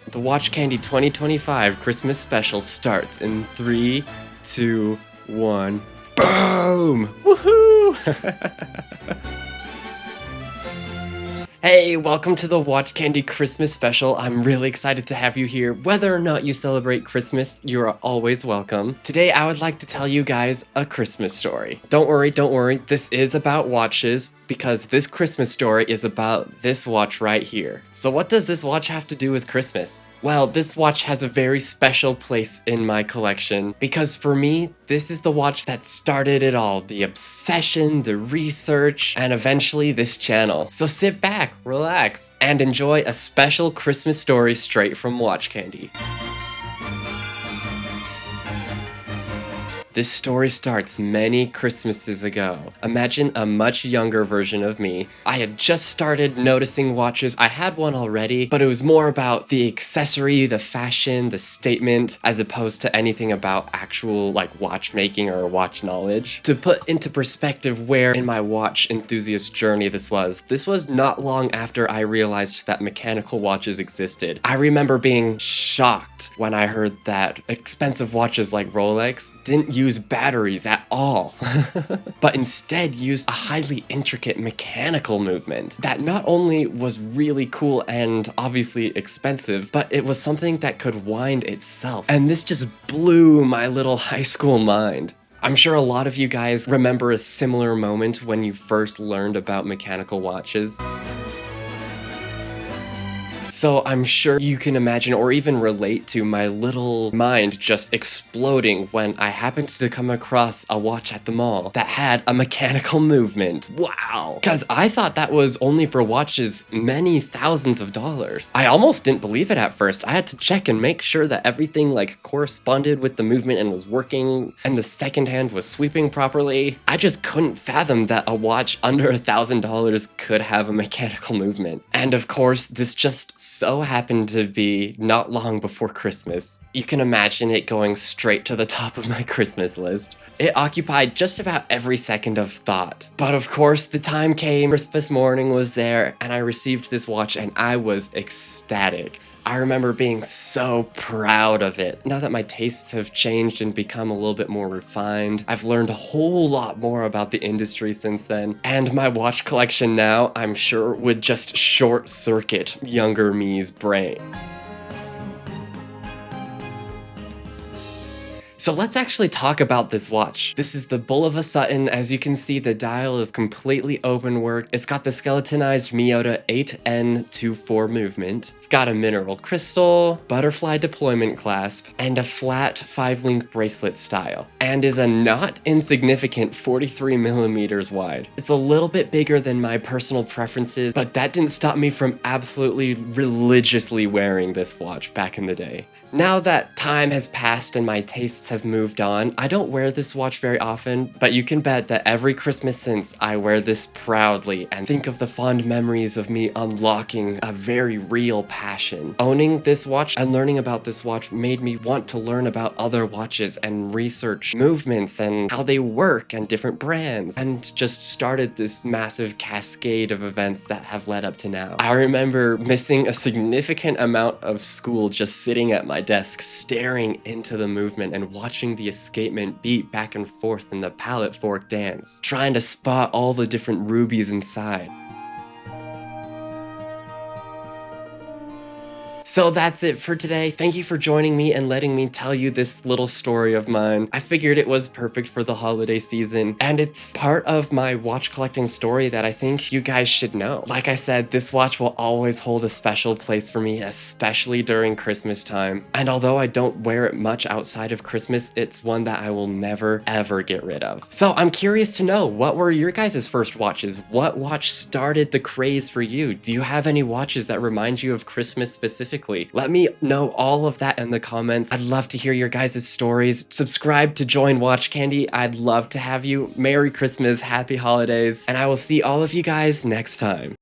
The Watch Candy 2025 Christmas special starts in 3, 2, 1. Boom! Woohoo! Hey, welcome to the Watch Candy Christmas special. I'm really excited to have you here. Whether or not you celebrate Christmas, you are always welcome. Today, I would like to tell you guys a Christmas story. Don't worry, this is about watches because this Christmas story is about this watch right here. So what does this watch have to do with Christmas? Well, this watch has a very special place in my collection because for me, this is the watch that started it all. The obsession, the research, and eventually this channel. So sit back, relax, and enjoy a special Christmas story straight from Watch Candy. This story starts many Christmases ago. Imagine a much younger version of me. I had just started noticing watches. I had one already, but it was more about the accessory, the fashion, the statement, as opposed to anything about actual watchmaking or watch knowledge. To put into perspective where in my watch enthusiast journey this was not long after I realized that mechanical watches existed. I remember being shocked when I heard that expensive watches like Rolex didn't use batteries at all, but instead used a highly intricate mechanical movement that not only was really cool and obviously expensive, but it was something that could wind itself. And this just blew my little high school mind. I'm sure a lot of you guys remember a similar moment when you first learned about mechanical watches. So I'm sure you can imagine or even relate to my little mind just exploding when I happened to come across a watch at the mall that had a mechanical movement. Wow! Because I thought that was only for watches many thousands of dollars. I almost didn't believe it at first. I had to check and make sure that everything corresponded with the movement and was working and the second hand was sweeping properly. I just couldn't fathom that a watch under $1,000 could have a mechanical movement. And of course, this just so happened to be not long before Christmas. You can imagine it going straight to the top of my Christmas list. It occupied just about every second of thought. But of course, the time came, Christmas morning was there, and I received this watch and I was ecstatic. I remember being so proud of it. Now that my tastes have changed and become a little bit more refined, I've learned a whole lot more about the industry since then, and my watch collection now, I'm sure, would just short-circuit younger me's brain. So let's actually talk about this watch. This is the Bull of a Sutton. As you can see, the dial is completely open work. It's got the skeletonized Miyota 8N24 movement. It's got a mineral crystal, butterfly deployment clasp, and a flat 5-link bracelet style, and is a not insignificant 43 millimeters wide. It's a little bit bigger than my personal preferences, but that didn't stop me from absolutely religiously wearing this watch back in the day. Now that time has passed and my tastes have moved on, I don't wear this watch very often, but you can bet that every Christmas since I wear this proudly and think of the fond memories of me unlocking a very real passion. Owning this watch and learning about this watch made me want to learn about other watches and research movements and how they work and different brands, and just started this massive cascade of events that have led up to now. I remember missing a significant amount of school just sitting at my desk staring into the movement and watching the escapement beat back and forth in the palette fork dance, trying to spot all the different rubies inside. So that's it for today. Thank you for joining me and letting me tell you this little story of mine. I figured it was perfect for the holiday season, and it's part of my watch collecting story that I think you guys should know. Like I said, this watch will always hold a special place for me, especially during Christmas time. And although I don't wear it much outside of Christmas, it's one that I will never ever get rid of. So I'm curious to know, what were your guys' first watches? What watch started the craze for you? Do you have any watches that remind you of Christmas specifically? Let me know all of that in the comments. I'd love to hear your guys' stories. Subscribe to join Watch Candy. I'd love to have you. Merry Christmas, happy holidays, and I will see all of you guys next time.